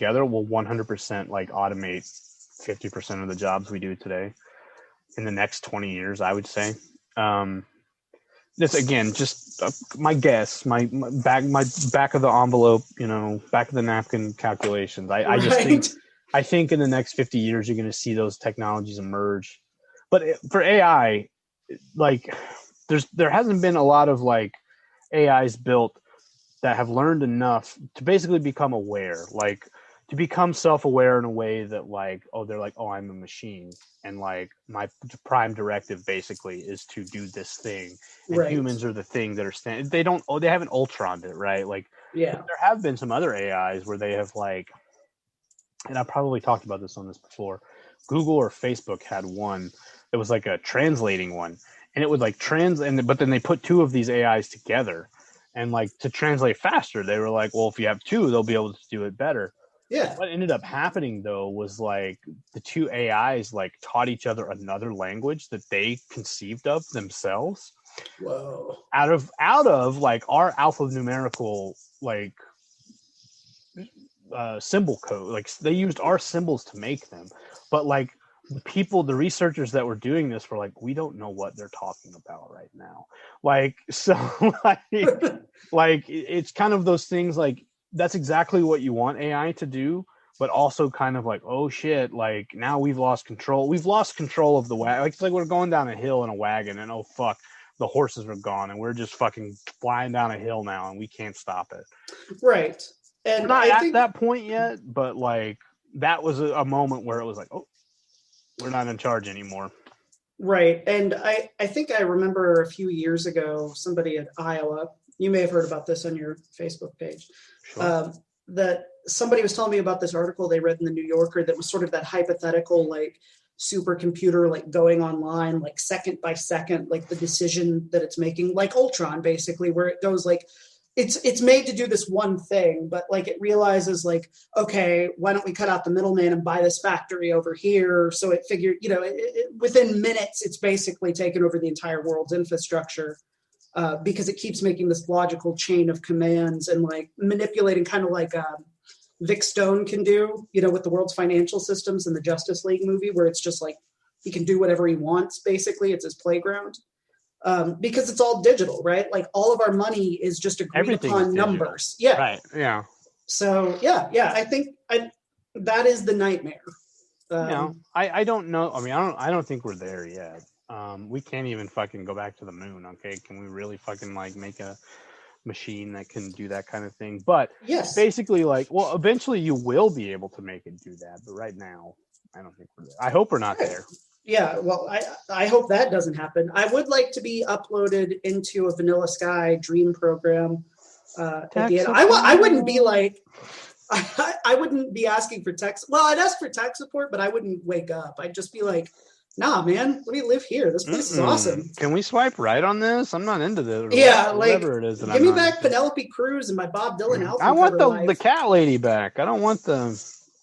together will 100% like automate 50% of the jobs we do today in the next 20 years, I would say. This again, just my guess, my back of the envelope, back of the napkin calculations. I just think in the next 50 years you're going to see those technologies emerge. But for AI, like there hasn't been a lot of like AIs built that have learned enough to basically become aware, like to become self-aware in a way that like, they're like, I'm a machine. And like my prime directive basically is to do this thing. And humans are the thing that are they haven't Ultroned it, right? Like, there have been some other AIs where they have like, and I've probably talked about this on this before. Google or Facebook had one that was like a translating one, and it would like but then they put two of these AIs together, and like to translate faster, they were like, well, if you have two, they'll be able to do it better. Yeah. What ended up happening though was like the two AIs like taught each other another language that they conceived of themselves. Whoa. Out of like our alphanumerical like symbol code, like they used our symbols to make them, but like the researchers that were doing this were like, we don't know what they're talking about right now. Like, so like it's kind of those things like that's exactly what you want AI to do, but also kind of like, oh shit, like now we've lost control of the wagon. Like it's like we're going down a hill in a wagon and oh fuck, the horses are gone and we're just fucking flying down a hill now and we can't stop it. Right. And we're not at that point yet, but like that was a moment where it was like, oh, we're not in charge anymore. Right. And I think I remember a few years ago, somebody at Iowa, you may have heard about this on your Facebook page, sure. That somebody was telling me about this article they read in the New Yorker that was sort of that hypothetical, like supercomputer, like going online, like second by second, like the decision that it's making, like Ultron, basically, where it goes like, it's made to do this one thing, but like it realizes like, okay, why don't we cut out the middleman and buy this factory over here? So it figured, within minutes, it's basically taken over the entire world's infrastructure because it keeps making this logical chain of commands and like manipulating kind of like Vic Stone can do, with the world's financial systems in the Justice League movie, where it's just like he can do whatever he wants. Basically, it's his playground. Because it's all digital, right? Like all of our money is just agreed upon numbers. Yeah. Right. Yeah. So yeah. I think that is the nightmare. I don't know. I mean, I don't think we're there yet. We can't even fucking go back to the moon. Okay. Can we really fucking like make a machine that can do that kind of thing? But yes, basically like, well, eventually you will be able to make it do that. But right now, I don't think we're there. I hope we're not there. Yeah, well, I hope that doesn't happen. I would like to be uploaded into a Vanilla Sky dream program at the end. I wouldn't be like, I wouldn't be asking for tech. Well, I'd ask for tech support, but I wouldn't wake up. I'd just be like, nah, man, let me live here. This place is awesome. Can we swipe right on this? I'm not into this. Yeah, whatever it is. Give me back Penelope Cruz and my Bob Dylan album. I want the cat lady back. I don't want the...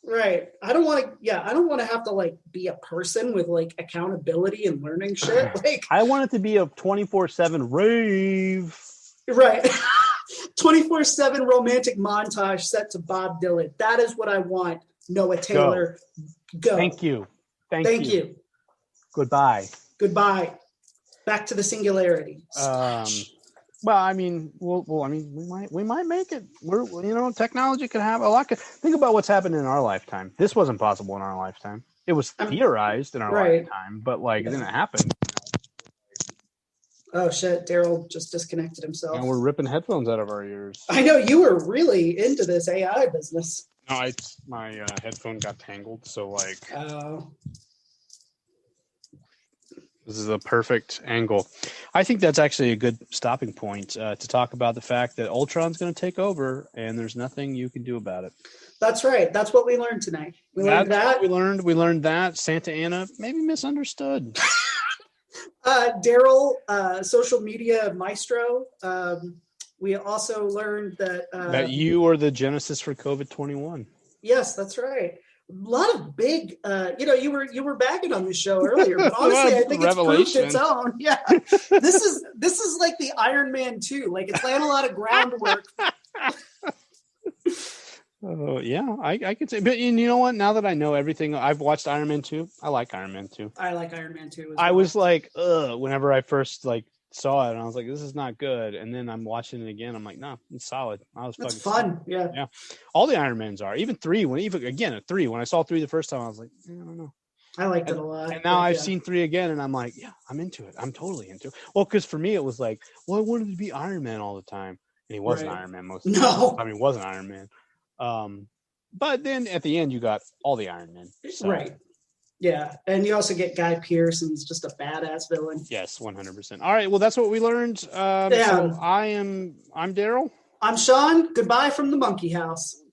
Right. I don't want to have to like be a person with like accountability and learning shit. Like I want it to be a 24/7 rave. Right. 24/7 romantic montage set to Bob Dylan. That is what I want. Noah Taylor. Go. Thank you. Thank you. Goodbye. Back to the singularity. Well, I mean, we might make it. Technology could have a lot. Think about what's happened in our lifetime. This wasn't possible in our lifetime. It was theorized in our lifetime, but like it didn't happen. Oh shit! Darrel just disconnected himself. And we're ripping headphones out of our ears. I know you were really into this AI business. No, my headphone got tangled, so like. Oh. This is a perfect angle. I think that's actually a good stopping point to talk about the fact that Ultron's going to take over, and there's nothing you can do about it. That's right. That's what we learned tonight. We learned that Santa Ana maybe misunderstood. Darrel, social media maestro. We also learned that you are the genesis for COVID-21. Yes, that's right. A lot of big, you were bagging on this show earlier, but honestly, I think it's proved its own. Yeah, this is like the Iron Man 2. Like it's laying a lot of groundwork. Oh yeah, I could say, but you know what? Now that I know everything, I've watched Iron Man 2. I like Iron Man 2. I like Iron Man 2 as I well. was like, ugh, whenever I first like saw it, and I was like, this is not good. And then I'm watching it again. I'm like, no, it's solid. I was That's fucking fun. Yeah. yeah. All the Iron Mans are. Even 3. Even again at 3, when I saw 3 the first time, I was like, I don't know. I liked it a lot. And now but, I've yeah. seen 3 again, and I'm like, yeah, I'm into it. I'm totally into it. Well, because for me, it was like, well, I wanted to be Iron Man all the time, and he wasn't Right. Iron Man most of the No. time. I mean, he wasn't Iron Man. But then at the end, you got all the Iron Men. So. Right. Yeah. And you also get Guy Pearce, and he's just a badass villain. Yes, 100%. All right, well, that's what we learned. Yeah. So I'm Darrel. I'm Shaun. Goodbye from the monkey house.